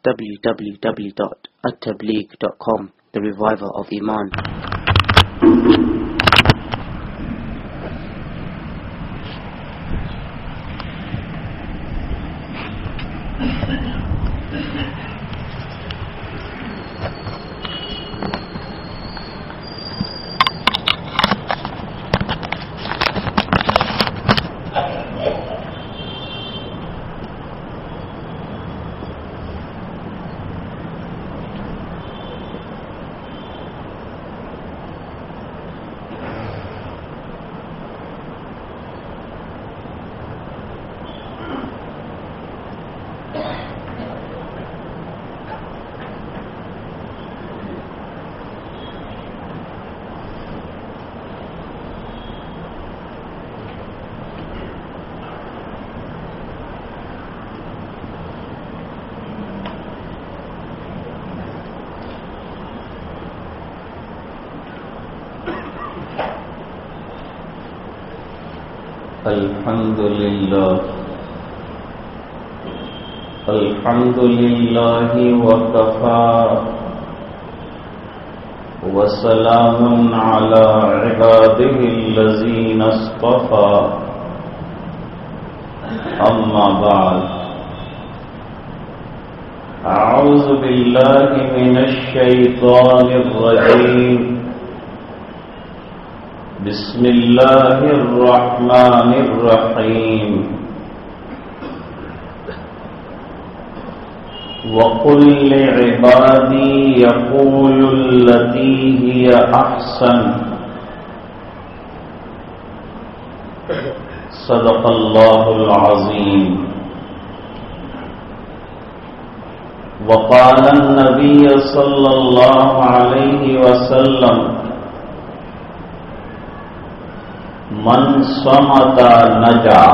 www.attableek.com, the reviver of Iman. الحمد لله وكفى وسلام على عباده الذين اصطفى أما بعد أعوذ بالله من الشيطان الرجيم بسم الله الرحمن الرحيم وقل لعبادي يقولوا التي هي أحسن صدق الله العظيم وقال النبي صلى الله عليه وسلم من صمت نجا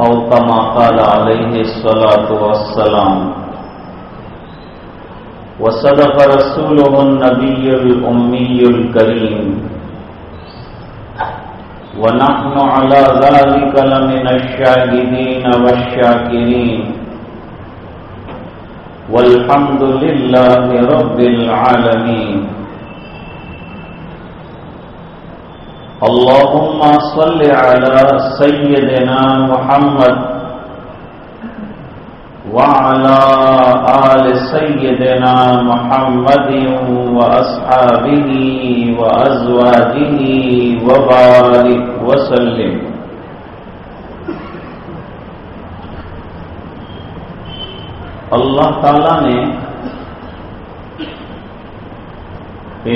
او كما قال عليه الصلاة والسلام وصدق رسوله النبي الأمي الكريم ونحن على ذلك لمن الشاهدين والشاكرين والحمد لله رب العالمين اللهم صل على سيدنا محمد وعلى آل سيدنا محمد وأصحابه وأزواجه وبارك وسلم. اللہ تعالیٰ نے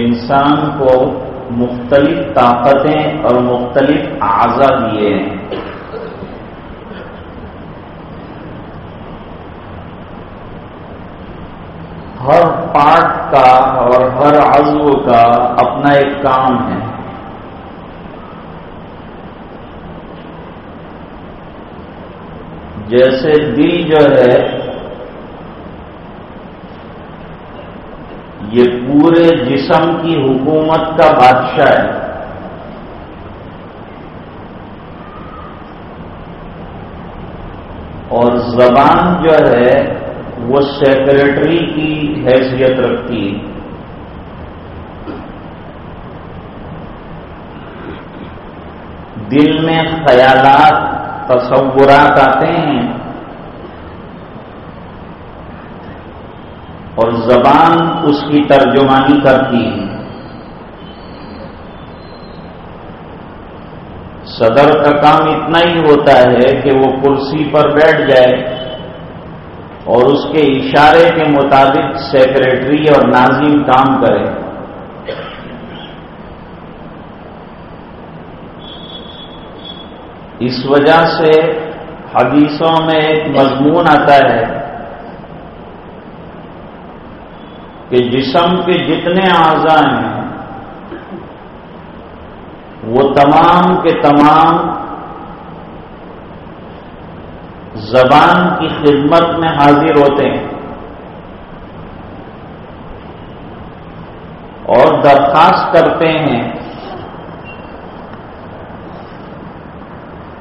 انسان کو مختلف طاقتیں اور مختلف اعضاء دیے ہیں. ہر پارٹ کا اور ہر عضو کا اپنا ایک کام ہے. جیسے دل جو ہے یہ پورے جسم کی حکومت کا بادشاہ ہے، اور زبان جو ہے وہ سیکریٹری کی حیثیت رکھتی ہے. دل میں خیالات تصورات آتے ہیں اور زبان اس کی ترجمانی کرتی ہے. صدر کا کام اتنا ہی ہوتا ہے کہ وہ کرسی پر بیٹھ جائے اور اس کے اشارے کے مطابق سیکریٹری اور ناظم کام کرے. اس وجہ سے حدیثوں میں ایک مضمون آتا ہے کہ جسم کے جتنے اعضاء ہیں وہ تمام کے تمام زبان کی خدمت میں حاضر ہوتے ہیں اور درخواست کرتے ہیں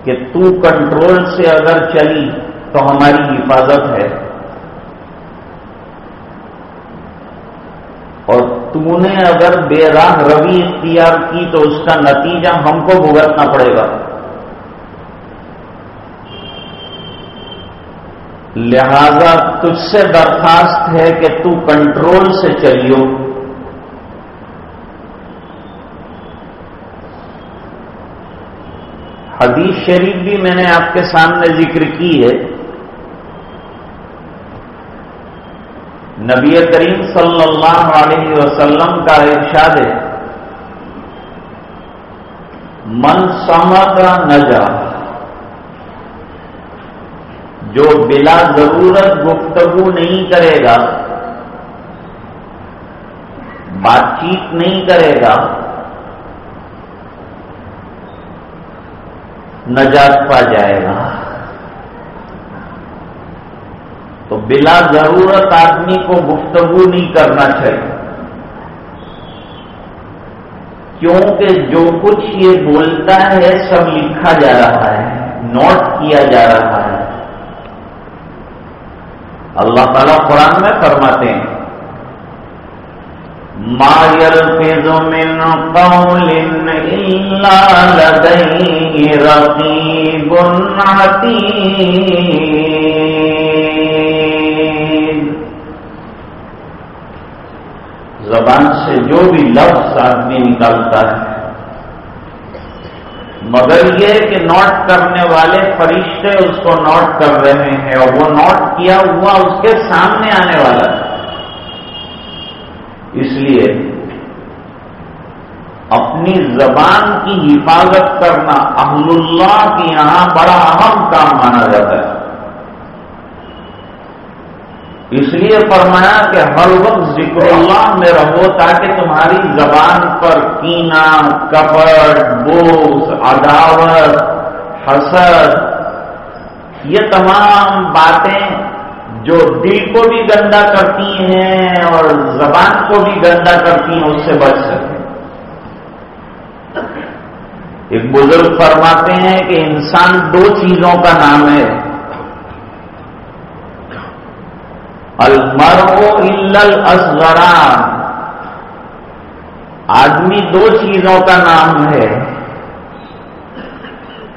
کہ تو کنٹرول سے اگر چلی تو ہماری حفاظت ہے، اور تو نے اگر بے راہ روی اختیار کی تو اس کا نتیجہ ہم کو بھگتنا پڑے گا۔ لہذا تجھ سے درخواست ہے کہ تو کنٹرول سے چلیو۔ حدیث شریف بھی میں نے آپ کے سامنے ذکر کی ہے، نبی کریم صلی اللہ علیہ وسلم کا ارشاد ہے، من صمت نجا، جو بلا ضرورت گفتگو نہیں کرے گا، بات چیت نہیں کرے گا، نجات پا جائے گا۔ تو بلا ضرورت آدمی کو گفتگو نہیں کرنا چاہیے، کیونکہ جو کچھ یہ بولتا ہے سب لکھا جا رہا ہے، نوٹ کیا جا رہا ہے۔ اللہ تعالیٰ قرآن میں فرماتے ہیں، ما یلفظ من قول الا لدیہ رقیب عتید۔ زبان سے جو بھی لفظ آدمی نکالتا ہے، مگر یہ کہ نوٹ کرنے والے فرشتے اس کو نوٹ کر رہے ہیں، اور وہ نوٹ کیا ہوا اس کے سامنے آنے والا ہے۔ اس لیے اپنی زبان کی حفاظت کرنا اہل اللہ کے یہاں بڑا اہم کام مانا جاتا ہے۔ اس لیے فرمایا کہ ہر وقت ذکر اللہ میں رہو تاکہ تمہاری زبان پر کینہ، کپٹ، بغض، عداوت، حسد، یہ تمام باتیں جو دل کو بھی گندا کرتی ہیں اور زبان کو بھی گندا کرتی ہیں، اس سے بچ سکیں۔ ایک بزرگ فرماتے ہیں کہ انسان دو چیزوں کا نام ہے، المرء الا الاصغر، آدمی دو چیزوں کا نام ہے،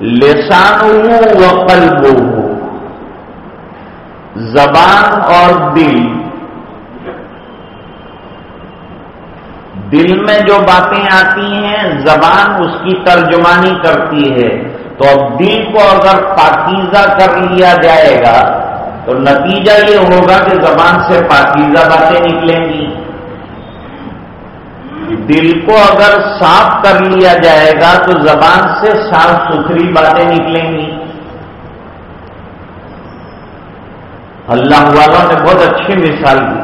لسانہ و قلبہ، زبان اور دل۔ دل میں جو باتیں آتی ہیں زبان اس کی ترجمانی کرتی ہے، تو اب دل کو اگر پاکیزہ کر لیا جائے گا تو نتیجہ یہ ہوگا کہ زبان سے پاکیزہ باتیں نکلیں گی۔ دل کو اگر صاف کر لیا جائے گا تو زبان سے صاف ستھری باتیں نکلیں گی۔ اللہ والوں نے بہت اچھی مثال دی،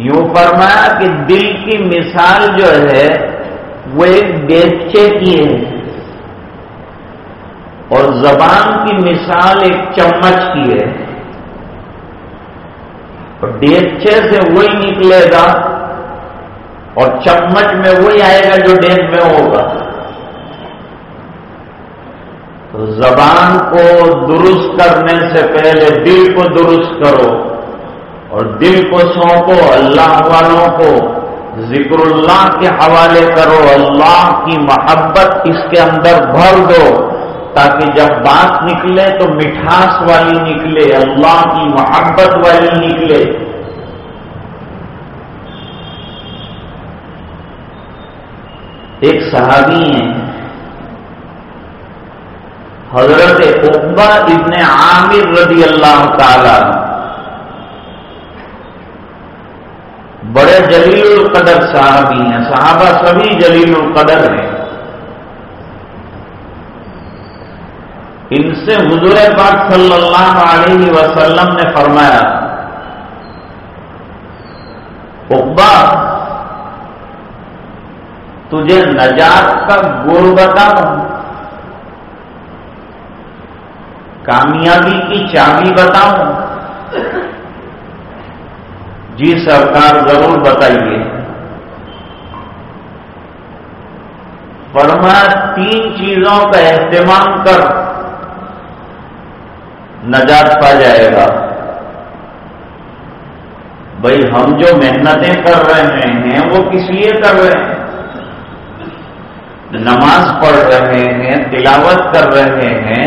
یوں فرمایا کہ دل کی مثال جو ہے وہ ایک دیگچے کی ہے، اور زبان کی مثال ایک چمچ کی ہے۔ اور دیگچے سے وہی نکلے گا اور چمچ میں وہی آئے گا جو دیگ میں ہوگا۔ تو زبان کو درست کرنے سے پہلے دل کو درست کرو، اور دل کو سونپو اللہ والوں کو، ذکر اللہ کے حوالے کرو، اللہ کی محبت اس کے اندر بھر دو، تاکہ جب بات نکلے تو مٹھاس والی نکلے، اللہ کی محبت والی نکلے۔ ایک صحابی ہیں حضرت عقبہ ابن عامر رضی اللہ تعالی، بڑے جلیل القدر صحابی ہیں، صحابہ سبھی جلیل القدر ہیں۔ ان سے حضور پاک صلی اللہ علیہ وسلم نے فرمایا، عقبہ تجھے نجات کا گر بتاؤں، کامیابی کی چابی بتاؤں؟ جی سرکار ضرور بتائیے۔ فرمایا تین چیزوں کا اہتمام کر، نجات پا جائے گا. بھائی ہم جو محنتیں کر رہے ہیں وہ کس لیے کر رہے ہیں؟ نماز پڑھ رہے ہیں، تلاوت کر رہے ہیں،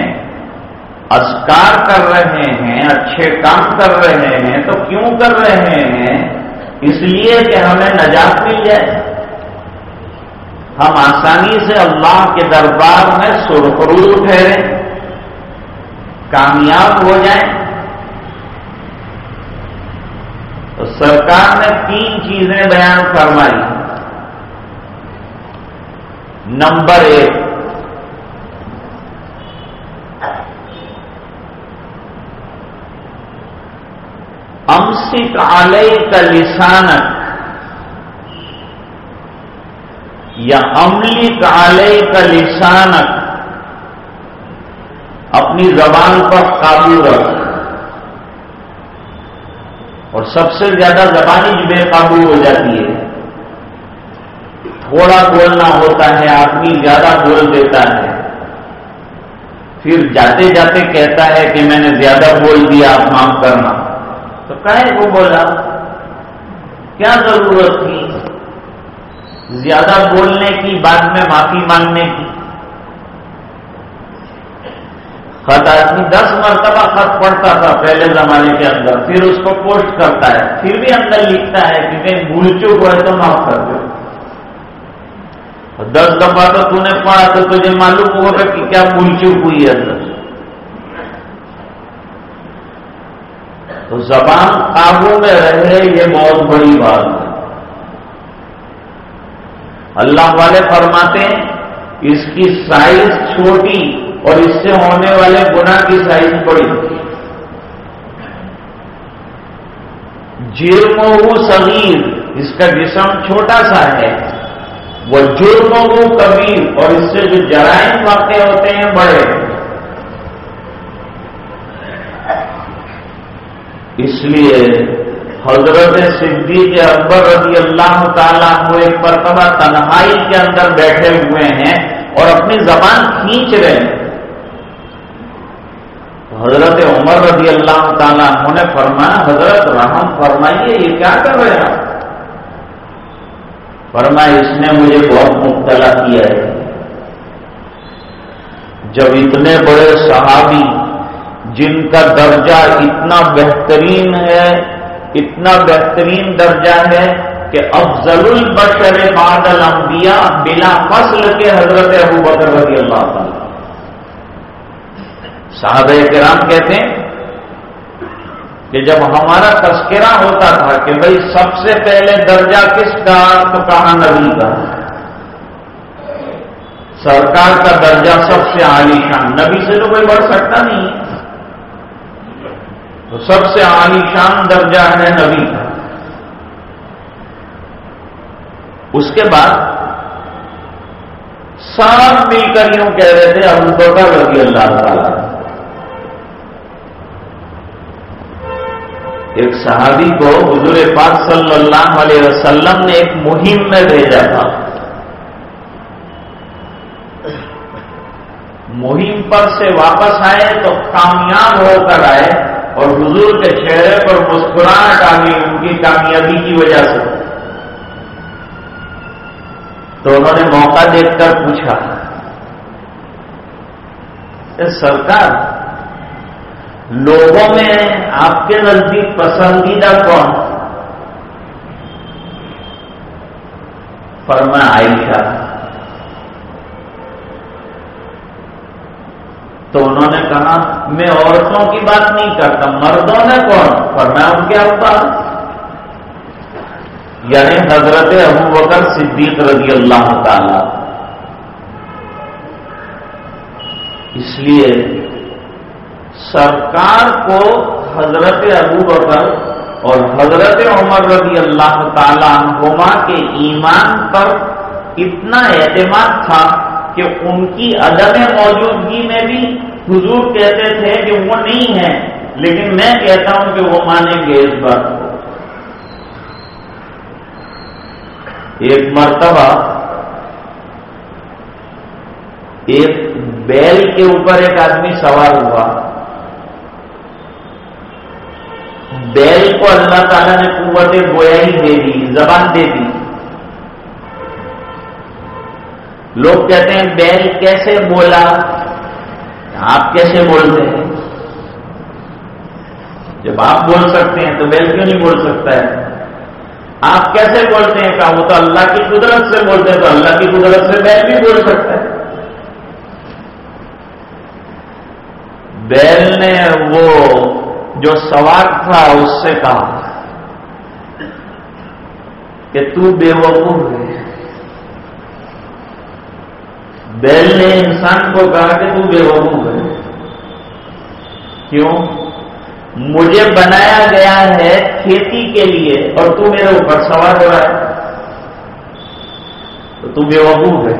اذکار کر رہے ہیں، اچھے کام کر رہے ہیں، تو کیوں کر رہے ہیں؟ اس لیے کہ ہمیں نجات مل جائے، ہم آسانی سے اللہ کے دربار میں سرخرو ٹھہریں، کامیاب ہو جائیں. تو سرکار نے 3 چیزیں بیان فرمائی. نمبر 1، امسک علیک لسانک یا املک علیک لسانک، اپنی زبان پر قابو رکھ. اور سب سے زیادہ زبان ہی بے قابو ہو جاتی ہے. تھوڑا بولنا ہوتا ہے، آدمی زیادہ بول دیتا ہے، پھر جاتے جاتے کہتا ہے کہ میں نے زیادہ بول دیا، آپ معاف کرنا. تو کہے کو بولا، کیا ضرورت تھی زیادہ بولنے کی، بعد میں معافی مانگنے کی؟ خط آدمی 10 مرتبہ خط پڑھتا تھا پہلے زمانے کے اندر، پھر اس کو پوسٹ کرتا ہے، پھر بھی اندر لکھتا ہے کہ کہیں بھول چوک ہوئے تو معاف کر دو. 10 دفعہ تو تو نے پڑھا تو تجھے معلوم ہوگا کہ کیا بھول چوک ہوئی ہے اندر. تو زبان قابو میں رہے، یہ بہت بڑی بات ہے. اللہ والے فرماتے ہیں اس کی سائز چھوٹی اور اس سے ہونے والے گناہ کی سائز بڑی. جرمہ صغیر، اس کا جسم چھوٹا سا ہے، وہ جرمہ کبیر، اور اس سے جو جرائم واقع ہوتے ہیں بڑے. اس لیے حضرت صدیق اکبر رضی اللہ تعالیٰ عنہ ایک مرتبہ تنہائی کے اندر بیٹھے ہوئے ہیں اور اپنی زبان کھینچ رہے ہیں. حضرت عمر رضی اللہ تعالیٰ عنہ نے فرمایا، حضرت رحم فرمائیے، یہ کیا کر رہے ہیں؟ فرمایا اس نے مجھے بہت مبتلا کیا ہے. جب اتنے بڑے صحابی جن کا درجہ اتنا بہترین ہے، اتنا بہترین درجہ ہے کہ افضل البشر بعد الانبیاء بلا فصل کے حضرت ابوبکر رضی اللہ تعالیٰ، صحابہ کرام کہتے ہیں کہ جب ہمارا تذکرہ ہوتا تھا کہ بھئی سب سے پہلے درجہ کس کا، تو کہا نبی کا. سرکار کا درجہ سب سے عالی شان، نبی سے تو کوئی بڑھ سکتا نہیں، تو سب سے عالی شان درجہ ہے نبی کا. اس کے بعد سب مل کر یوں کہہ رہے تھے ابوبکر رضی اللہ تعالیٰ. ایک صحابی کو حضور پاک صلی اللہ علیہ وسلم نے ایک مہم میں بھیجا تھا. مہم پر سے واپس آئے تو کامیاب ہو کر آئے، اور حضور کے چہرے پر مسکراہٹ آ گئی ان کی کامیابی کی وجہ سے. تو انہوں نے موقع دیکھ کر پوچھا، سرکار لوگوں میں آپ کے نزدیک پسندیدہ کون؟ فرمایا عائشہ. تو انہوں نے کہا میں عورتوں کی بات نہیں کرتا، مردوں نے کون؟ فرمایا ان کے ابا، یعنی حضرت ابوبکر صدیق رضی اللہ تعالی. اس لیے سرکار کو حضرت ابوبکر اور حضرت عمر رضی اللہ تعالی عنہما کے ایمان پر اتنا اعتماد تھا کہ ان کی عدم موجودگی میں بھی حضور کہتے تھے کہ وہ نہیں ہے، لیکن میں کہتا ہوں کہ وہ مانیں گے اس بات کو. ایک مرتبہ ایک بیل کے اوپر ایک آدمی سوار ہوا اللہ تعالیٰ نے قوت گویائی دے دی، زبان دے دی۔ لوگ کہتے ہیں بیل کیسے بولا؟ آپ کیسے بولتے ہیں؟ جب آپ بول سکتے ہیں تو بیل کیوں نہیں بول سکتا ہے؟ آپ کیسے بولتے ہیں؟ کہا وہ تو اللہ کی قدرت سے بولتے ہیں، تو اللہ کی قدرت سے بیل بھی بول سکتا ہے۔ بیل نے وہ جو سوار تھا اس سے کہا کہ تو بے وقوف ہے۔ بیل نے انسان کو کہا کہ تو بے وقوف ہے۔ کیوں؟ مجھے بنایا گیا ہے کھیتی کے لیے اور تو میرے اوپر سوار ہو رہا ہے، تو بے وقوف ہے۔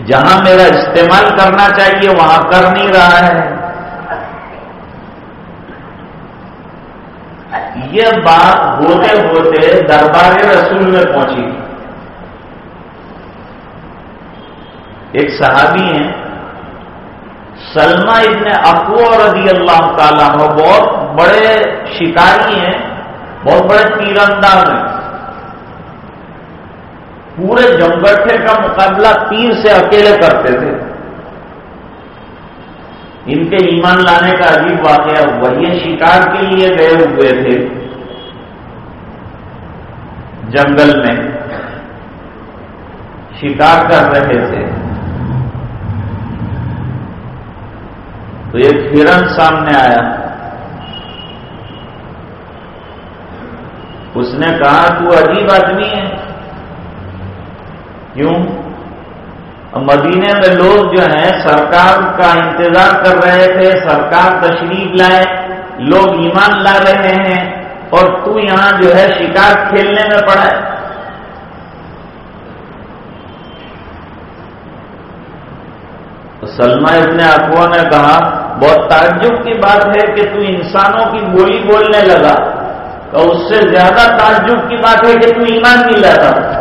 جہاں میرا استعمال کرنا چاہیے وہاں کر نہیں رہا ہے۔ یہ بات ہوتے ہوتے دربار رسول میں پہنچی۔ ایک صحابی ہیں سلمہ ابن اقوع رضی اللہ تعالیٰ عنہ، بہت بڑے شکاری ہیں، بہت بڑے تیر انداز ہیں، پورے جمگٹھے کا مقابلہ تیر سے اکیلے کرتے تھے۔ ان کے ایمان لانے کا عجیب واقعہ ہوا، یہ شکار کے لیے گئے ہوئے تھے جنگل میں، شکار کر رہے تھے، تو ایک ہرن سامنے آیا۔ اس نے کہا تو عجیب آدمی ہے۔ کیوں؟ مدینے میں لوگ جو ہیں سرکار کا انتظار کر رہے تھے، سرکار تشریف لائے، لوگ ایمان لا رہے ہیں، اور تو یہاں جو ہے شکار کھیلنے میں پڑا ہے۔ تو سلمہ ابن اقوع نے کہا بہت تعجب کی بات ہے کہ تو انسانوں کی بولی بولنے لگا، تو اس سے زیادہ تعجب کی بات ہے کہ تو ایمان نہیں لاتا۔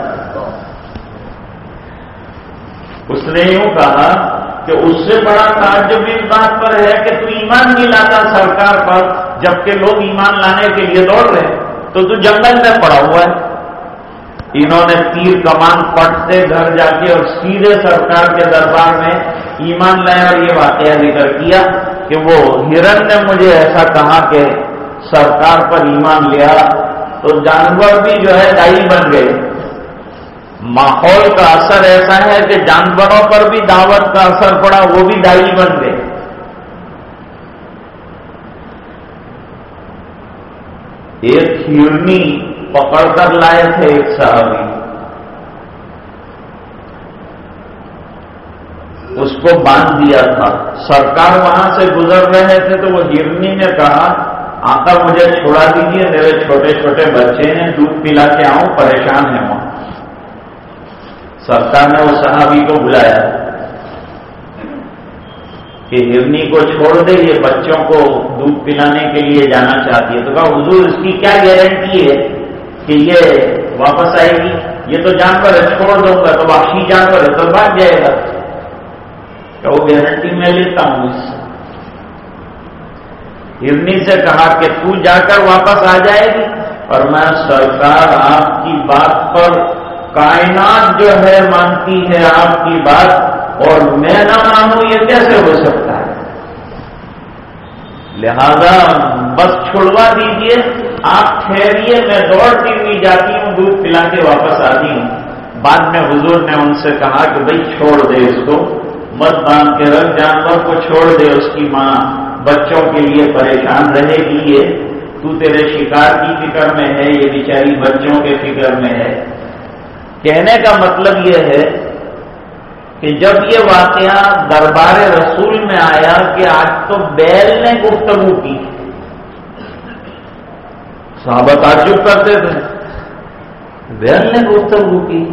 اس نے یوں کہا کہ اس سے بڑا تعجب اس بات پر ہے کہ تو ایمان نہیں لاتا سرکار پر، جبکہ لوگ ایمان لانے کے لیے دوڑ رہے ہیں، تو جنگل میں پڑا ہوا ہے۔ انہوں نے تیر کمان پٹتے گھر جا کے اور سیدھے سرکار کے دربار میں ایمان لائے، اور یہ واقعہ ذکر کیا کہ وہ ہرن نے مجھے ایسا کہا کہ سرکار پر ایمان لیا، تو جانور بھی جو ہے دائی بن گئے۔ ماحول کا اثر ایسا ہے کہ جانوروں پر بھی دعوت کا اثر پڑا، وہ بھی دائی بن گئے۔ ایک ہرنی پکڑ کر لائے تھے ایک صحابی، اس کو باندھ دیا تھا، سرکار وہاں سے گزر رہے تھے تو وہ ہرنی نے کہا آقا مجھے چھوڑا دیجیے، میرے چھوٹے چھوٹے بچے ہیں، دودھ پلا کے آؤں، پریشان ہیں وہاں۔ سرکار نے اس صحابی کو بلایا کہ ہرنی کو چھوڑ دے، یہ بچوں کو دودھ پلانے کے لیے جانا چاہتی ہے۔ تو کہا حضور اس کی کیا گارنٹی ہے کہ یہ واپس آئے گی؟ یہ تو جانور ہے، چھوڑ دوں گا تو وحشی جانور ہے تو بھاگ جائے گا۔ کہ وہ گارنٹی میں لیتا ہوں اس سے۔ ہرنی سے کہا کہ تو جا کر واپس آ جائے گی، اور میں سرکار آپ کی بات پر کائنات جو ہے مانتی ہے آپ کی بات، اور میں نہ مانوں یہ کیسے ہو سکتا ہے؟ لہذا بس چھڑوا دیجئے، آپ ٹھہریے، میں دوڑتی ہوئی جاتی ہوں، دودھ پلا کے واپس آتی ہوں۔ بعد میں حضور نے ان سے کہا کہ بھئی چھوڑ دے اس کو، مت باندھ کے رکھ، جانور کو چھوڑ دے، اس کی ماں بچوں کے لیے پریشان رہے گی، یہ تو تیرے شکار کی فکر میں ہے، یہ بیچاری بچوں کے فکر میں ہے۔ کہنے کا مطلب یہ ہے کہ جب یہ واقعہ دربار رسول میں آیا کہ آج تو بیل نے گفتگو کی، صحابہ تعجب کرتے تھے، بیل نے گفتگو کی،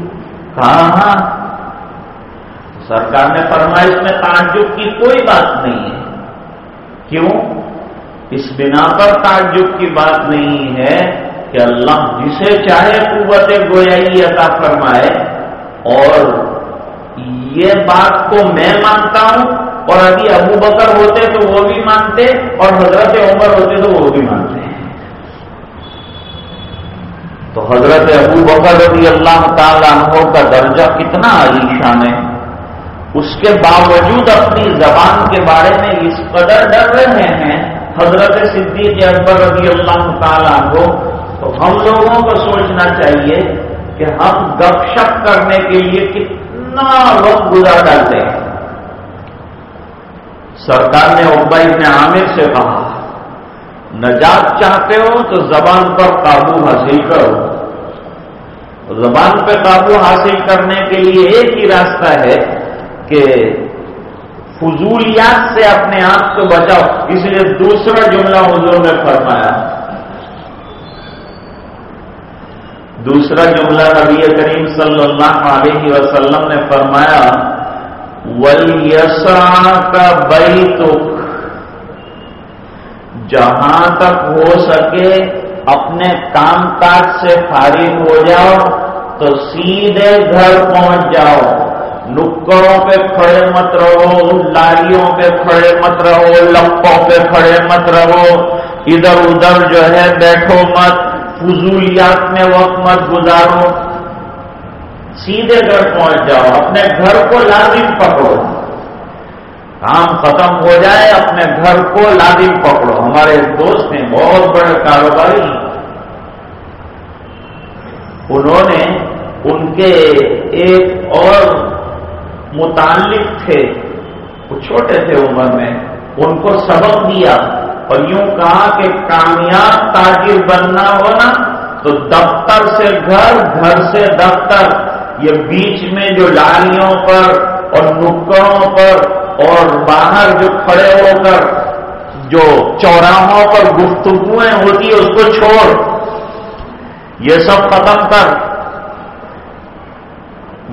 کہاں؟ سرکار نے فرمایا اس میں تعجب کی کوئی بات نہیں ہے۔ کیوں؟ اس بنا پر تعجب کی بات نہیں ہے کہ اللہ جسے چاہے قوت گویائی عطا فرمائے، اور یہ بات کو میں مانتا ہوں، اور ابھی ابو بکر ہوتے تو وہ بھی مانتے، اور حضرت عمر ہوتے تو وہ بھی مانتے ہیں۔ تو حضرت ابو بکر رضی اللہ تعالیٰ عنہ کا درجہ کتنا عالی شان ہے، اس کے باوجود اپنی زبان کے بارے میں اس قدر ڈر رہے ہیں حضرت صدیق اکبر رضی اللہ تعالیٰ عنہ. تو ہم لوگوں کو سوچنا چاہیے کہ ہم گپ شپ کرنے کے لیے کتنا وقت گزار ڈالتے ہیں. سرکار نے عقبہ بن عامر سے کہا نجات چاہتے ہو تو زبان پر قابو حاصل کرو. زبان پہ قابو حاصل کرنے کے لیے ایک ہی راستہ ہے کہ فضولیات سے اپنے آپ کو بچاؤ. اس لیے دوسرا جملہ حضور نے فرمایا، دوسرا جملہ نبی کریم صلی اللہ علیہ وسلم نے فرمایا وَلْيَسْعَكَ بَيْتُكَ، جہاں تک ہو سکے اپنے کام کاج سے فارغ ہو جاؤ تو سیدھے گھر پہنچ جاؤ. نکڑوں پہ کھڑے مت رہو، لاریوں پہ کھڑے مت رہو، لپوں پہ کھڑے مت رہو، ادھر ادھر جو ہے بیٹھو مت، فضولیات میں وقت مت گزارو. سیدھے گھر پہنچ جاؤ، اپنے گھر کو لازم پکڑو. کام ختم ہو جائے اپنے گھر کو لازم پکڑو. ہمارے دوست ہیں بہت بڑے کاروباری، انہوں نے ان کے ایک اور متعلق تھے، وہ چھوٹے تھے عمر میں، ان کو سبق دیا اور یوں کہا کہ کامیاب تاجر بننا ہو نا تو دفتر سے گھر، گھر سے دفتر، یہ بیچ میں جو لاریوں پر اور نکڑوں پر اور باہر جو کھڑے ہو کر جو چوراہوں پر گفتگویں ہوتی ہے اس کو چھوڑ، یہ سب ختم کر.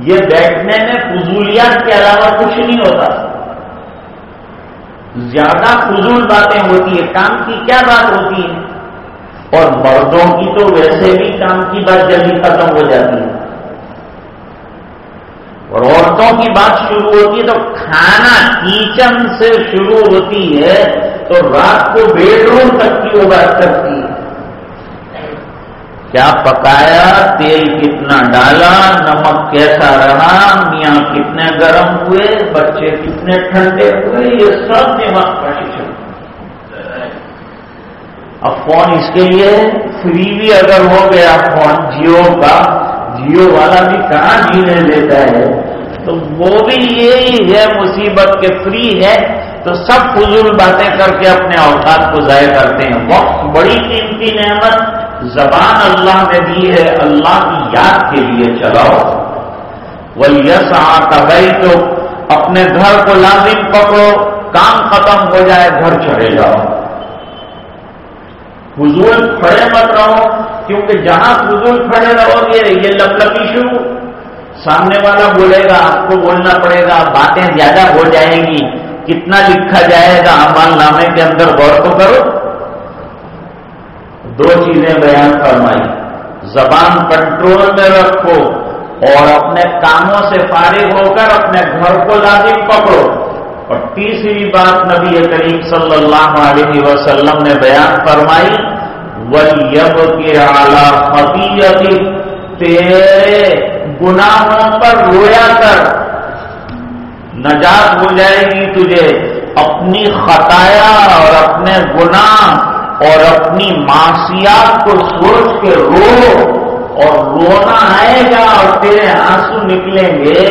یہ بیٹھنے میں فضولیات کے علاوہ کچھ نہیں ہوتا. زیادہ فضول باتیں ہوتی ہے، کام کی کیا بات ہوتی ہے. اور مردوں کی تو ویسے بھی کام کی بات جلدی ختم ہو جاتی ہے، اور عورتوں کی بات شروع ہوتی ہے تو کھانا کچن سے شروع ہوتی ہے تو رات کو بیڈ روم تک کی وہ بات کرتی ہے. کیا پکایا، تیل کتنا ڈالا، نمک کیسا رہا، میاں کتنے گرم ہوئے، بچے کتنے ٹھنڈے ہوئے، یہ سب دماغ کا شیشن. اب فون اس کے لیے فری بھی اگر ہو گیا فون جیو کا، جیو والا بھی کہاں جینے دیتا ہے، تو وہ بھی یہی ہے مصیبت کے فری ہے تو سب فضول باتیں کر کے اپنے اوقات کو ضائع کرتے ہیں. وقت بڑی قیمتی نعمت زبان اللہ نے دی ہے، اللہ کی یاد کے لیے چلاؤ. وَلْيَسْعَكَ بَيْتُكَ، اپنے گھر کو لازم پکڑو، کام ختم ہو جائے گھر چلے جاؤ. فضول کھڑے مت رہو، کیونکہ جہاں فضول کھڑے رہو گے یہ لپلپی شروع، سامنے والا بولے گا، آپ کو بولنا پڑے گا، باتیں زیادہ ہو جائیں گی، کتنا لکھا جائے گا اعمال نامے کے اندر، غور تو کرو. دو چیزیں بیان فرمائی، زبان کنٹرول میں رکھو اور اپنے کاموں سے فارغ ہو کر اپنے گھر کو لازم پکڑو. اور تیسری بات نبی کریم صلی اللہ علیہ وسلم نے بیان فرمائی وَلْيَبْكِ عَلَىٰ خَطِيئَتِهِ، تیرے گناہوں پر رویا کر، نجات ہو جائے گی تجھے. اپنی خطایا اور اپنے گناہ اور اپنی معصیات کو سوچ کے رو، اور رونا آئے گا اور تیرے آنسو نکلیں گے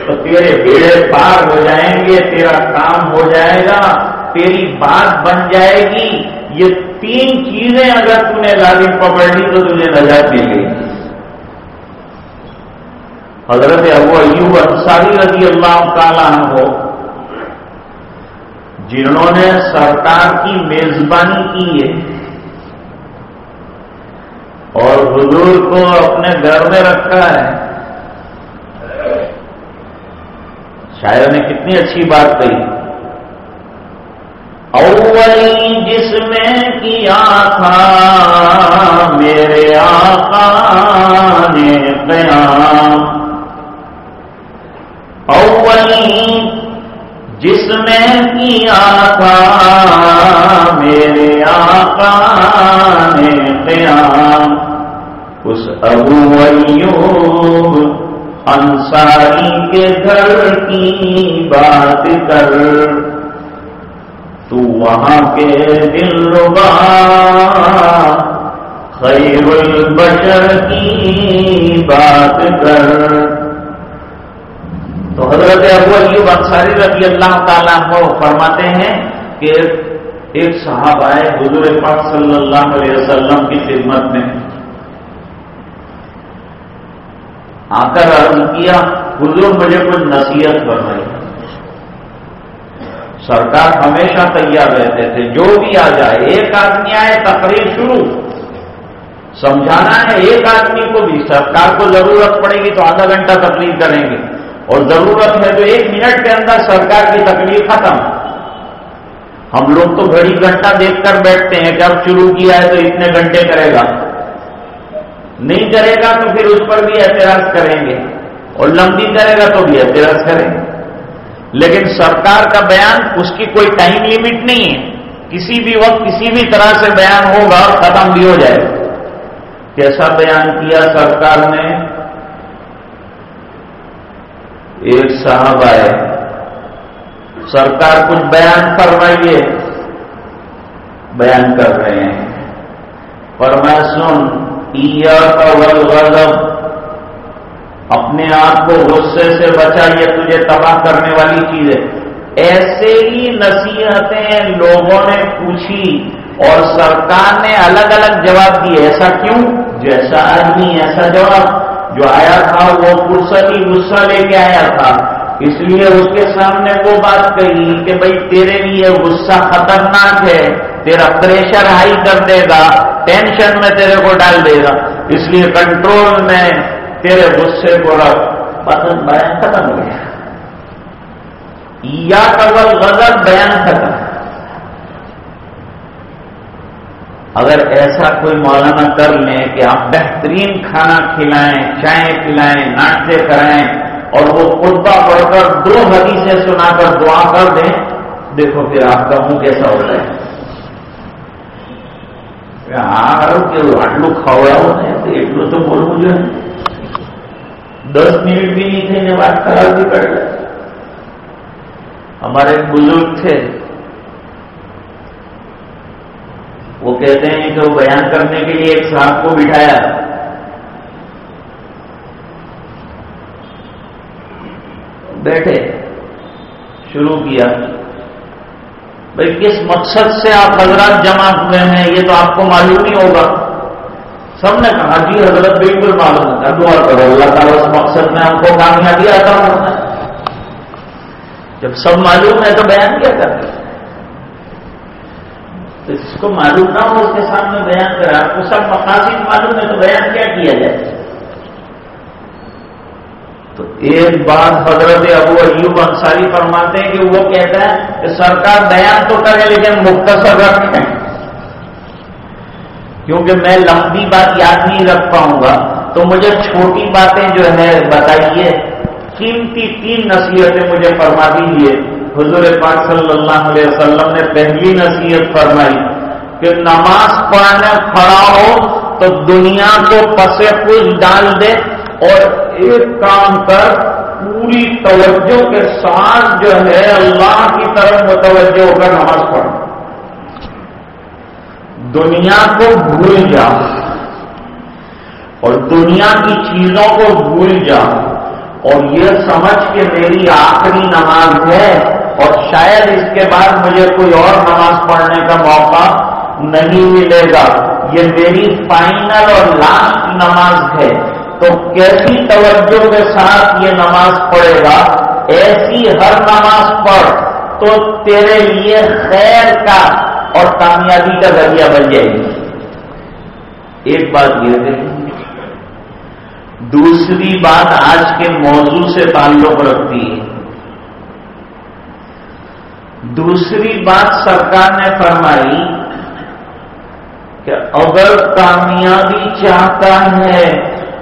تو تیرے بیڑے پار ہو جائیں گے، تیرا کام ہو جائے گا، تیری بات بن جائے گی. یہ تین چیزیں اگر تم نے لازم پکڑ لی تو تجھے نجات مل گئی. حضرت ابو ایوب انصاری رضی اللہ تعالیٰ عنہ، جنہوں نے سرکار کی میزبانی کی ہے اور حضور کو اپنے گھر میں رکھا ہے، شاعر نے کتنی اچھی بات کہی. اولی جس میں کیا تھا میرے آقا نے قیام، اولی جس میں کیا تھا میرے آقا نے قیام، اس ابو ایوب انصاری کے گھر کی بات کر، تو وہاں کے دلربا خیر البشر کی بات کر۔ تو حضرت ابو ایوب انصاری رضی اللہ تعالیٰ عنہ فرماتے ہیں کہ ایک صحابہ آئے حضور پاک صلی اللہ علیہ وسلم کی خدمت میں، آ کر عرض کیا حضور مجھے کچھ نصیحت فرمائی۔ سرکار ہمیشہ تیار رہتے تھے، جو بھی آ جائے، ایک آدمی آئے تقریر شروع، سمجھانا ہے ایک آدمی کو بھی، سرکار کو ضرورت پڑے گی تو آدھا گھنٹہ تقریر کریں گے، اور ضرورت ہے تو 1 منٹ کے اندر سرکار کی تقریر ختم۔ ہم لوگ تو گھڑی گھنٹہ دیکھ کر بیٹھتے ہیں کہ اب شروع کیا ہے تو اتنے گھنٹے کرے گا، نہیں کرے گا تو پھر اس پر بھی اعتراض کریں گے، اور لمبی کرے گا تو بھی اعتراض کریں گے۔ لیکن سرکار کا بیان اس کی کوئی ٹائم لیمٹ نہیں ہے، کسی بھی وقت کسی بھی طرح سے بیان ہوگا اور ختم بھی ہو جائے گا۔ کیسا بیان کیا سرکار نے؟ ایک صاحب آئے، سرکار کچھ بیان فرمائیے، بیان کر رہے ہیں، فرمایا سن، ایاک والغضب، اپنے آپ کو غصے سے بچا، یہ تجھے تباہ کرنے والی چیز ہے۔ ایسے ہی نصیحتیں لوگوں نے پوچھی اور سرکار نے الگ الگ جواب دیے۔ ایسا کیوں؟ جیسا آدمی ایسا جواب۔ جو آیا تھا وہ فرصتی غصہ لے کے آیا تھا، اس لیے اس کے سامنے وہ بات کہی کہ بھئی تیرے لیے غصہ خطرناک ہے، تیرا پریشر ہائی کر دے گا، ٹینشن میں تیرے کو ڈال دے گا، اس لیے کنٹرول میں تیرے غصے کو رکھ۔ پسند بیان ختم ہو گیا، یا قبل غضب بیان ختم۔ اگر ایسا کوئی مولانا کر لیں کہ آپ بہترین کھانا کھلائیں، چائے پلائیں، ناشتے کرائیں، اور وہ خطبہ پڑھ کر 2 حدیثیں سنا کر دعا کر دیں، دیکھو پھر آپ کا منہ کیسا ہوتا ہے۔ آٹلو کھاوڑا ہوتا ہے ایٹلو تو بول مجھے 10 منٹ بھی نہیں تھے، انہیں بات خراب بھی کر گیا۔ ہمارے ایک بزرگ تھے، وہ کہتے ہیں کہ وہ بیان کرنے کے لیے ایک صاحب کو بٹھایا، بیٹھے، شروع کیا، بھئی کس مقصد سے آپ حضرات جمع ہوئے ہیں یہ تو آپ کو معلوم ہی ہوگا۔ سب نے کہا جی حضرت بالکل معلوم ہے، دعا کرو اللہ تعالیٰ اس مقصد میں ہم کو کامیابی عطا فرمائے۔ جب سب معلوم ہے تو بیان کیا کرتے؟ تو جس کو معلوم نہ ہو اس کے سامنے بیان کرے، آپ کو سب مقاصد معلوم ہے تو بیان کیا کیا جائے؟ تو ایک بات حضرت ابو ایوب انصاری فرماتے ہیں کہ وہ کہتا ہے کہ سرکار بیان تو کرے لیکن مختصر رکھیں، کیونکہ میں لمبی بات یاد نہیں رکھ پاؤں گا، تو مجھے چھوٹی باتیں جو ہے بتائیے، قیمتی 3 نصیحتیں مجھے فرما دیجیے۔ حضور پاک صلی اللہ علیہ وسلم نے پہلی نصیحت فرمائی کہ نماز پڑھنے کھڑا ہو تو دنیا کو پس پوش ڈال دے اور ایک کام کر، پوری توجہ کے ساتھ جو ہے اللہ کی طرف متوجہ ہو کر نماز پڑھ، دنیا کو بھول جا اور دنیا کی چیزوں کو بھول جا، اور یہ سمجھ کہ میری آخری نماز ہے اور شاید اس کے بعد مجھے کوئی اور نماز پڑھنے کا موقع نہیں ملے گا، یہ میری فائنل اور لاسٹ نماز ہے۔ تو کیسی توجہ کے ساتھ یہ نماز پڑھے گا، ایسی ہر نماز پڑھ تو تیرے لیے خیر کا اور کامیابی کا ذریعہ بن جائے گی۔ ایک بات یہ ہے، دوسری بات آج کے موضوع سے تعلق رکھتی ہے۔ دوسری بات سرکار نے فرمائی کہ اگر کامیابی چاہتا ہے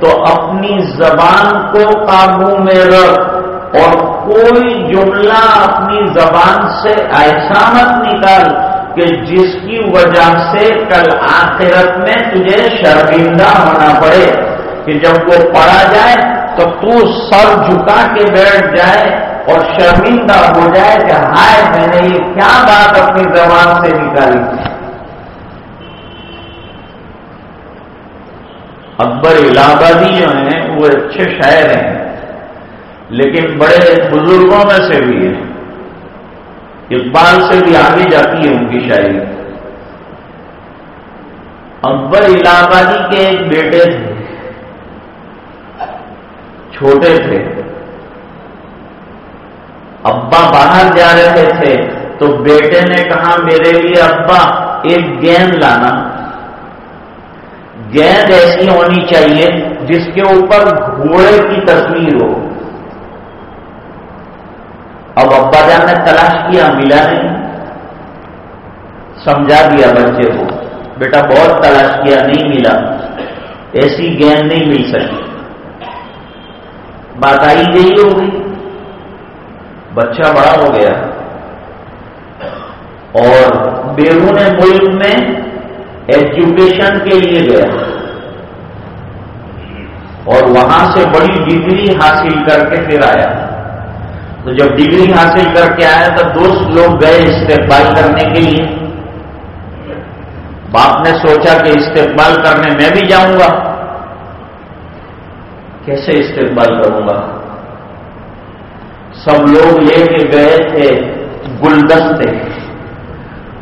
تو اپنی زبان کو قابو میں رکھ، اور کوئی جملہ اپنی زبان سے ایسا مت نکال کہ جس کی وجہ سے کل آخرت میں تجھے شرمندہ ہونا پڑے۔ کہ جب وہ پڑھا جائے تو تو سر جھکا کے بیٹھ جائے اور شرمندہ ہو جائے کہ ہائے میں نے یہ کیا بات اپنی زبان سے نکالی تھی۔ اکبر الہ آبادی جو ہیں وہ اچھے شاعر ہیں، لیکن بڑے بزرگوں میں سے بھی ہیں، اقبال سے بھی آگے جاتی ہے ان کی شاعری۔ اکبر الہ آبادی کے ایک بیٹے تھے، چھوٹے تھے، ابا باہر جا رہے تھے تو بیٹے نے کہا میرے لیے ابا ایک گیند لانا، گیند ایسی ہونی چاہیے جس کے اوپر گھوڑے کی تصویر ہو۔ اب ابا جان نے تلاش کیا، ملا نہیں، سمجھا دیا بچے کو، بیٹا بہت تلاش کیا نہیں ملا، ایسی گیند نہیں مل سکی۔ بات آئی گئی ہوگی، بچہ بڑا ہو گیا اور بیرون ملک میں ایجوکیشن کے لیے گیا اور وہاں سے بڑی ڈگری حاصل کر کے پھر آیا۔ تو جب ڈگری حاصل کر کے آیا تو دوست لوگ گئے استقبال کرنے کے لیے۔ باپ نے سوچا کہ استقبال کرنے میں بھی جاؤں گا، کیسے استقبال کروں گا؟ سب لوگ لے کے گئے تھے گلدستے،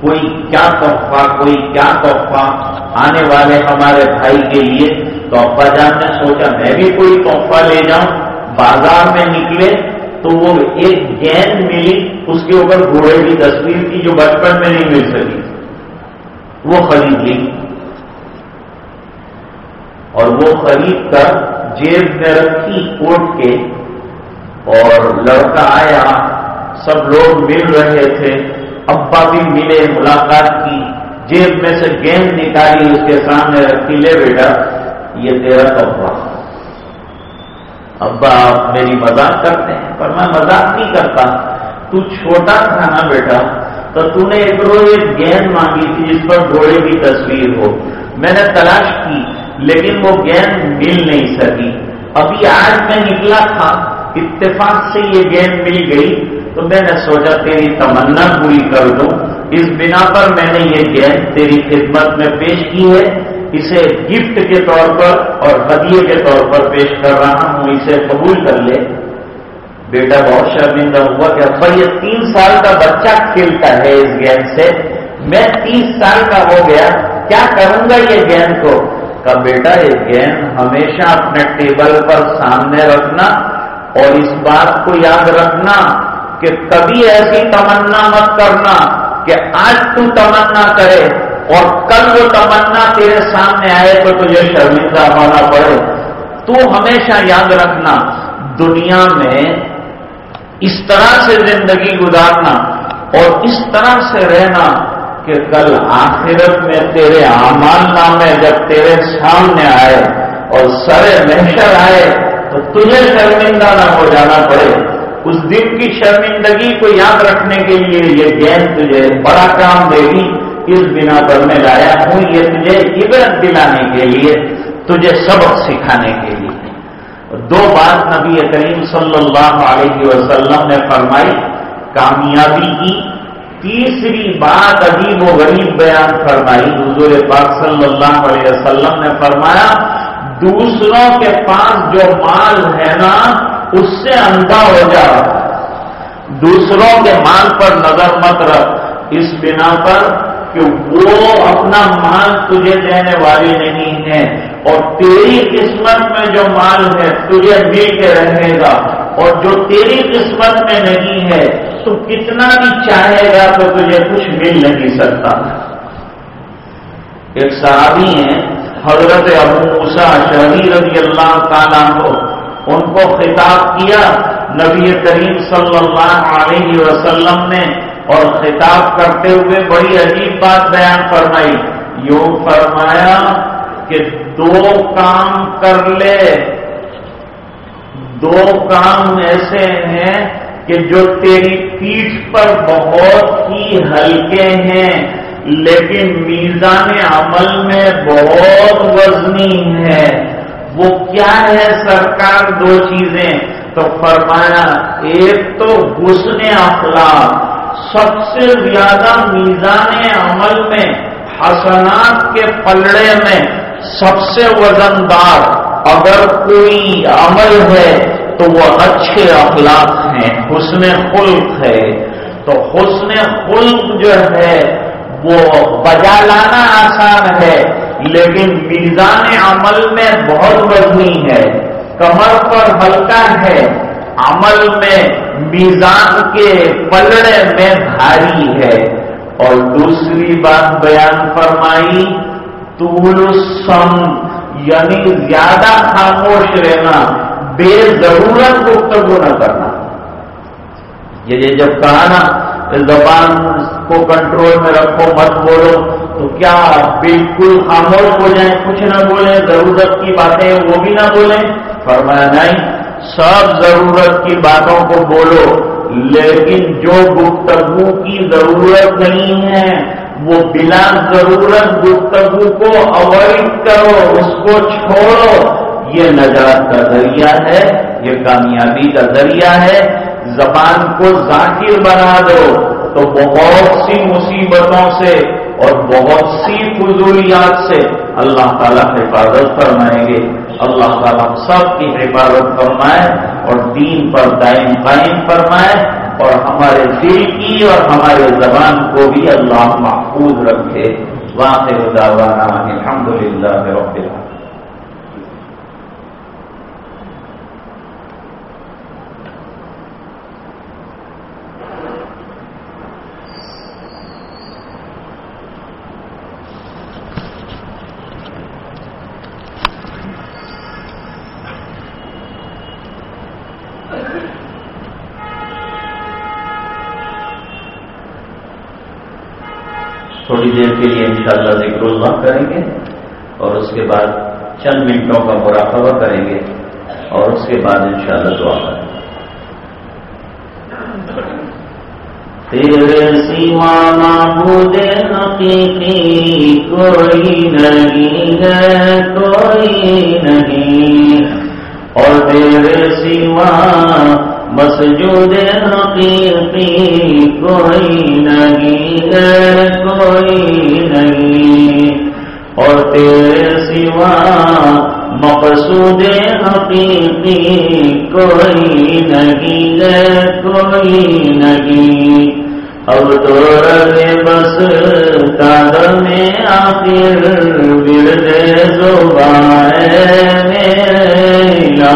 کوئی کیا تحفہ کوئی کیا تحفہ آنے والے ہمارے بھائی کے لیے۔ تو ابا جان نے سوچا میں بھی کوئی تحفہ لے جاؤں۔ بازار میں نکلے تو وہ ایک گیند ملی، اس کے اوپر گھوڑے کی تصویر تھی جو بچپن میں نہیں مل سکی، وہ خرید لی اور وہ خرید کر جیب میں رکھی کوٹ کے، اور لڑکا آیا، سب لوگ مل رہے تھے، ابا بھی ملے، ملاقات کی، جیب میں سے گیند نکالی اس کے سامنے رکھی، لے بیٹا یہ تیرا تحفہ۔ ابا آپ میری مذاق کرتے ہیں، پر میں مذاق نہیں کرتا، تو چھوٹا تھا نا بیٹا تو تو نے ایک روز ایک گیند مانگی تھی جس پر گھوڑے کی تصویر ہو، میں نے تلاش کی لیکن وہ گیند مل نہیں سکی، ابھی آج میں نکلا تھا، اتفاق سے یہ گیند مل گئی تو میں نے سوچا تیری تمنا پوری کر دوں، اس بنا پر میں نے یہ گیند تیری خدمت میں پیش کی ہے، اسے گفٹ کے طور پر اور ہدیے کے طور پر پیش کر رہا ہوں، اسے قبول کر لے۔ بیٹا بہت شرمندہ ہوا کہ ابا یہ 3 سال کا بچہ کھیلتا ہے اس گیند سے، میں 30 سال کا ہو گیا، کیا کروں گا یہ گیند کو؟ کہا بیٹا یہ گیند ہمیشہ اپنے ٹیبل پر سامنے رکھنا اور اس بات کو یاد رکھنا کہ کبھی ایسی تمنا مت کرنا کہ آج تو تمنا کرے اور کل وہ تمنا تیرے سامنے آئے تو تجھے شرمندہ ہونا پڑے۔ تو ہمیشہ یاد رکھنا دنیا میں اس طرح سے زندگی گزارنا اور اس طرح سے رہنا کہ کل آخرت میں تیرے اعمال نامے جب تیرے سامنے آئے اور سرے محشر آئے تو تجھے شرمندہ نہ ہو جانا پڑے۔ اس دن کی شرمندگی کو یاد رکھنے کے لیے یہ گیند تجھے بڑا کام دے گی، اس بنا پر میں لایا ہوں، یہ تجھے عبرت دلانے کے لیے، تجھے سبق سکھانے کے لیے۔ 2 بات نبی کریم صلی اللہ علیہ وسلم نے فرمائی کامیابی کی، تیسری بات عجیب و غریب بیان فرمائی، حضور پاک صلی اللہ علیہ وسلم نے فرمایا دوسروں کے پاس جو مال ہے نا اس سے اندھا ہو جا، دوسروں کے مال پر نظر مت رکھ، اس بنا پر کہ وہ اپنا مال تجھے دینے والی نہیں ہے اور تیری قسمت میں جو مال ہے تجھے مل کے رہے گا، اور جو تیری قسمت میں نہیں ہے تو کتنا بھی چاہے گا تو تجھے کچھ مل نہیں سکتا۔ ایک صحابی ہیں حضرت ابو موسیٰ اشعری رضی اللہ تعالیٰ عنہ، ان کو خطاب کیا نبی کریم صلی اللہ علیہ وسلم نے، اور خطاب کرتے ہوئے بڑی عجیب بات بیان فرمائی، یوں فرمایا کہ 2 کام کر لے، 2 کام ایسے ہیں کہ جو تیری پیٹھ پر بہت ہی ہلکے ہیں لیکن میزان عمل میں بہت وزنی ہے، وہ کیا ہے سرکار؟ دو چیزیں. تو فرمایا ایک تو حسن اخلاق، سب سے زیادہ میزان عمل میں، حسنات کے پلڑے میں سب سے وزندار اگر کوئی عمل ہے تو وہ اچھے اخلاق ہیں، حسن خلق ہے. تو حسن خلق جو ہے وہ بجا لانا آسان ہے، لیکن میزان عمل میں بہت وزنی ہے، کمر پر ہلکا ہے، عمل میں میزان کے پلڑے میں بھاری ہے. اور دوسری بات بیان فرمائی طول الصمت، یعنی زیادہ خاموش رہنا، بے ضرورت گفتگو نہ کرنا. یہ جب کہا نا زبان کو کنٹرول میں رکھو، مت بولو، تو کیا بالکل خاموش ہو جائیں، کچھ نہ بولیں، ضرورت کی باتیں وہ بھی نہ بولیں؟ فرمایا نہیں، سب ضرورت کی باتوں کو بولو، لیکن جو گفتگو کی ضرورت نہیں ہے وہ بلا ضرورت گفتگو کو اوائڈ کرو، اس کو چھوڑو. یہ نجات کا ذریعہ ہے، یہ کامیابی کا ذریعہ ہے. زبان کو ذاکر بنا دو تو بہت سی مصیبتوں سے اور بہت سی فضولیات سے اللہ تعالیٰ حفاظت فرمائیں گے. اللہ تعالیٰ سب کی حفاظت فرمائے اور دین پر دائم قائم فرمائے، اور ہمارے دل کی اور ہمارے زبان کو بھی اللہ محفوظ رکھے. وآخر دعوانا الحمدللہ رب العالمین. تھوڑی دیر کے لیے انشاءاللہ ذکر اللہ کریں گے، اور اس کے بعد چند منٹوں کا مراقبہ کریں گے، اور اس کے بعد انشاءاللہ دعا کریں گے. تیرے سوا معبود حقیقی کوئی نہیں ہے، کوئی نہیں، اور تیرے سوا مسجود حقیقی کوئی نہیں ہے، کوئی نہیں، اور تیرے سوا مقصود حقیقی کوئی نہیں ہے، کوئی نہیں. اب تو رہے بس قدم میں آخر ورد زبان میرے لا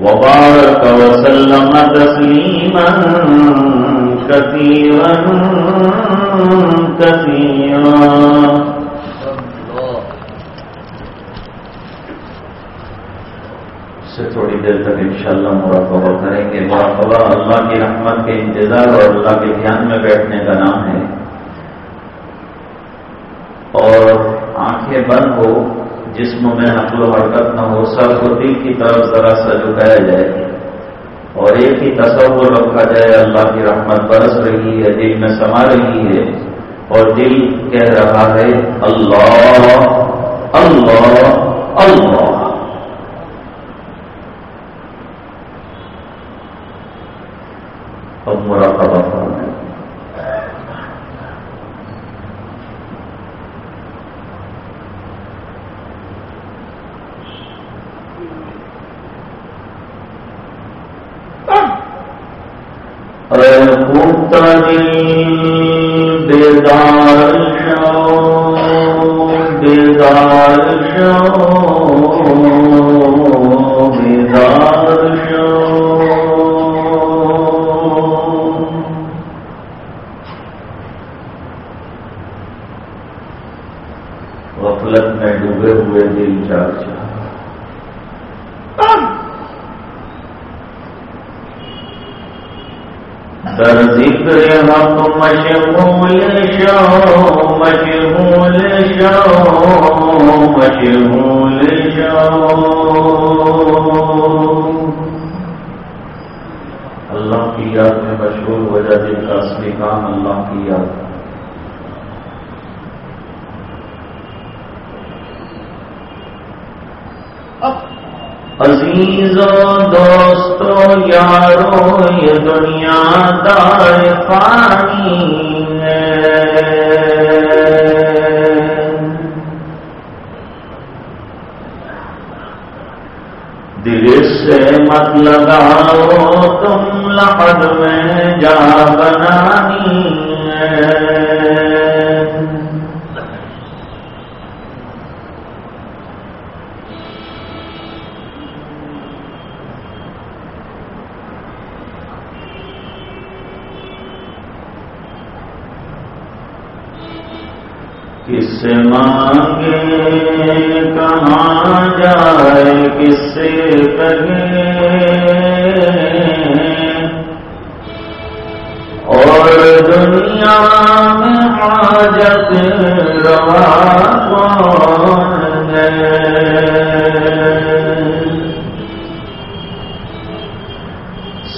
وبارك وسلم تسليما كثيرا سے تھوڑی دیر تک انشاءاللہ مراقبہ کریں گے. مراقبہ اللہ کی رحمت کے انتظار اور اللہ کے دھیان میں بیٹھنے کا نام ہے. اور آنکھیں بند ہو, جسم میں نقل و حرکت نہ ہو, سر کو دل کی طرف ذرا سا جھکایا جائے اور ایک ہی تصور رکھا جائے اللہ کی رحمت برس رہی ہے, دل میں سما رہی ہے اور دل کہہ رہا ہے اللہ اللہ اللہ. اب مراقبہ فرمائیں. بیدار شو بیدار شو بیدار شو. غفلت میں ڈوبے ہوئے دل چار چار در ذکر حق مشغول شو مشغول شو مشغول شو. اللہ کی یاد میں مشغول ہو جا, دل کا اصلی کام اللہ کی یاد. عزیزوں دوستوں یارو یہ دنیا دار فانی ہے, دل سے مت لگاؤ تم لحد میں جا بنانی ہے. کس سے مانگے کہاں جائے کس سے کہے, اور دنیا میں حاجت روا کون ہے.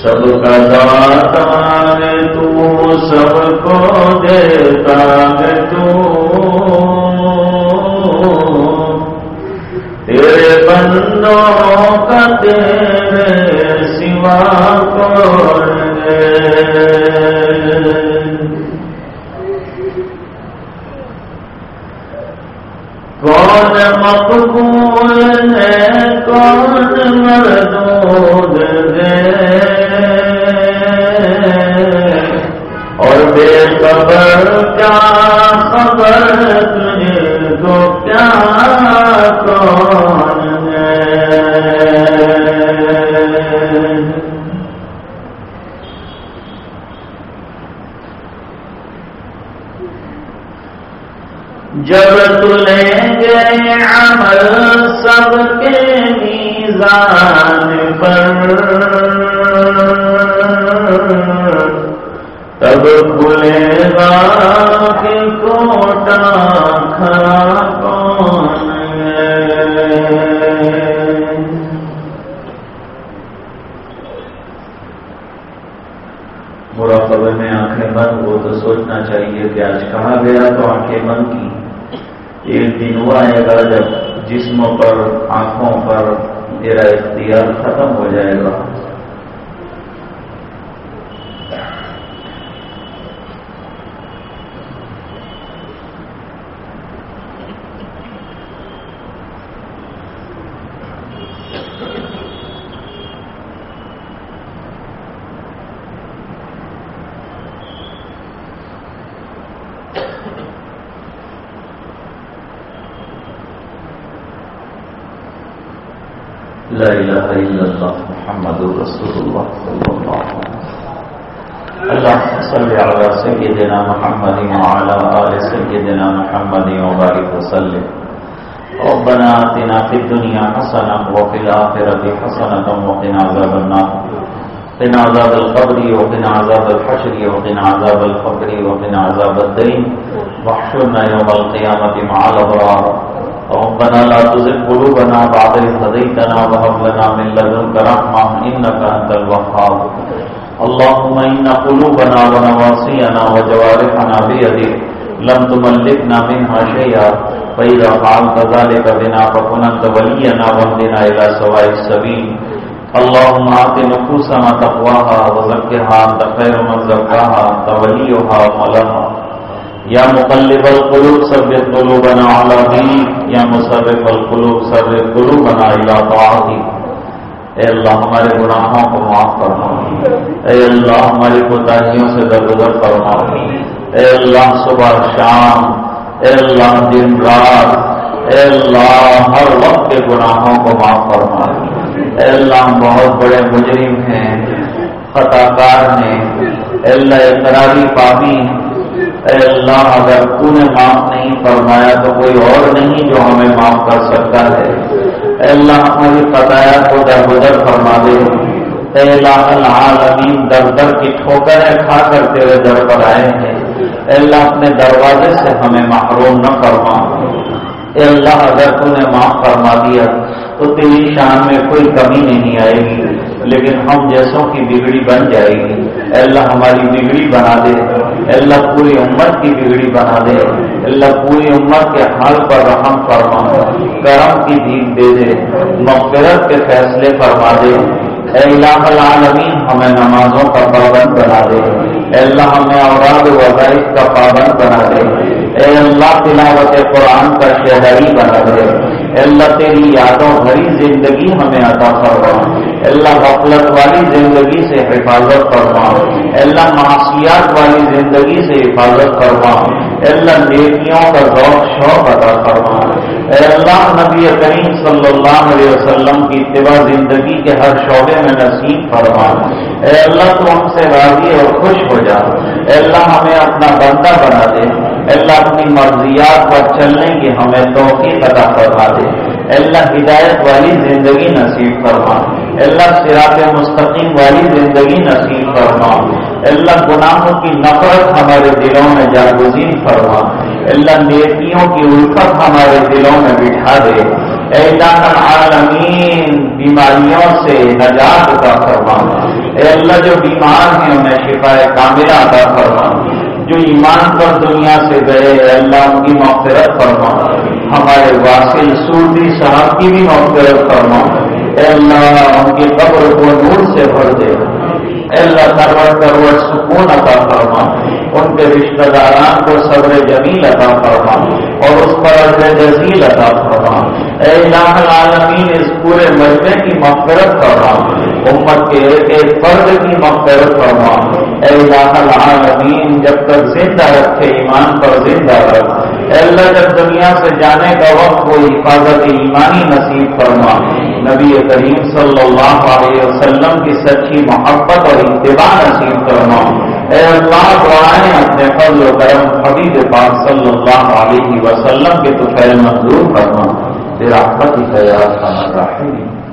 سب کا داتا ہے تو, سب کو دیتا ہے تو, تیرے بندوں کا تیرے سوا کون ہے. کون مقبول ہے کون مردود ہے, اور بے خبر کیا خبر تجھے کو کیا کون ہے. جب تو لیں گے عمل سب کے میزان پر، تب کھلے گا کہ کوٹا کھڑا کون ہے۔ مراقبے میں آنکھیں بند ہو تو سوچنا چاہیے کہ آج کہاں گیا تو آنکھیں بند کی۔ ایک دن وہ آئے گا جب جسموں پر، آنکھوں پر تیرا اختیار ختم ہو جائے گا۔ لا الہ الا اللہ محمد رسول اللہ صلی اللہ علیہ وسلم۔ اللہم صل علی سیدنا محمد وعلی آل سیدنا محمد وبارک وسلم۔ ربنا آتنا فی الدنیا حسنہ وفی الآخرۃ حسنہ وقنا عذاب النار، قنا عذاب القبر وقنا عذاب الحشر وقنا عذاب الفقر وقنا عذاب الدین، واحشرنا یوم القیامۃ مع الابرار۔ ربنا لا تزغ قلوبنا بعد إذ هديتنا وهب لنا من لدنك رحمة إنك أنت الوهاب۔ اللهم إن قلوبنا ونواصينا وجوارحنا بيدك لم تملكنا منها شيئا، فإذا فعلت ذلك بنا فكن أنت ولينا واهدنا إلى سواء السبيل۔ اللهم آت نفوسنا تقواها وزكها أنت خير من زكاها أنت وليها ومولاها۔ یا مقلب القلوب ثبت قلوبنا علی دینک، یا مصرف القلوب صرف قلوبنا الی طاعتک۔ اے اللہ ہمارے گناہوں کو معاف فرما، اے اللہ ہماری کوتاہیوں سے درگزر فرما، اے اللہ صبح شام، اے اللہ دن رات، اے اللہ ہر وقت کے گناہوں کو معاف فرما۔ اے اللہ ہم بہت بڑے مجرم ہیں، خطا کار ہیں، اے اللہ اقراری پاپی ہیں۔ اے اللہ اگر تو نے معاف نہیں فرمایا تو کوئی اور نہیں جو ہمیں معاف کر سکتا ہے۔ اے اللہ ہماری خطایا کو درگزر فرما دے۔ اے الہ العالمین در در کی ٹھوکریں کھا کر تیرے در پر آئے ہیں، اے اللہ اپنے دروازے سے ہمیں محروم نہ فرما۔ اے اللہ اگر تو نے معاف فرما دیا تو تیری شان میں کوئی کمی نہیں آئے گی، لیکن ہم جیسوں کی بگڑی بن جائے گی۔ اے اللہ ہماری بگڑی بنا دے، اے اللہ پوری امت کی بگڑی بنا دے، اے اللہ پوری امت کے حال پر رحم فرما، کرم کی بھیک دے دے، مغفرت کے فیصلے فرما دے۔ اے الہ العالمین ہمیں نمازوں کا پابند بنا دے، اے اللہ ہمیں اوراد و وظائف کا پابند بنا دے، اے اللہ تلاوت قرآن کا شہری بنا دے، اے اللہ تیری یادوں بھری زندگی ہمیں عطا فرما، اے اللہ غفلت والی زندگی سے حفاظت فرما، اے اللہ معصیات والی زندگی سے حفاظت فرما، اے اللہ نیکیوں کا ذوق شوق عطا فرما، اے اللہ نبی کریم صلی اللہ علیہ وسلم کی اتباع زندگی کے ہر شعبے میں نصیب فرما۔ اے اللہ تو ہم سے راضی اور خوش ہو جا، اے اللہ ہمیں اپنا بندہ بنا دے، اے اللہ اپنی مرضیات پر چلنے کی ہمیں توفیق عطا فرما دے، اے اللہ ہدایت والی زندگی نصیب فرما، اے اللہ صراط مستقیم والی زندگی نصیب فرما، اے اللہ گناہوں کی نفرت ہمارے دلوں میں جاگزین فرما، اے اللہ نیکیوں کی الفت ہمارے دلوں میں بٹھا دے، اے الہ العالمین بیماریوں سے نجات عطا فرما، اے اللہ جو بیمار ہیں انہیں شفا کاملہ عطا فرما، جو ایمان پر دنیا سے گئے اے اللہ ان کی مغفرت فرما، ہمارے واصل صوفی صاحب کی بھی مغفرت فرما، اے اللہ ان کی قبر کو نور سے بھر دے، اے اللہ کروڑ سکون عطا فرما، ان کے رشتہ داران کو صبر جمیل عطا فرما اور اس پر اجر جزیل عطا فرما، اے الہ العالمین اس پورے مجمع کی مغفرت فرما، امت کے ایک ایک فرد کی مغفرت فرما، اے الہ العالمین جب تک زندہ رکھے ایمان پر زندہ رکھ، اے اللہ جب دنیا سے جانے کا وقت وہ حفاظت ایمانی نصیب فرما، نبی کریم صلی اللہ علیہ وسلم کی سچی محبت اور اتباع نصیب فرما، اے اللہ دعائیں اپنے فضل و کرم حبیب پاک صلی اللہ علیہ وسلم کے تو خیر منظور فرما برحمتک یا ارحم الراحمین.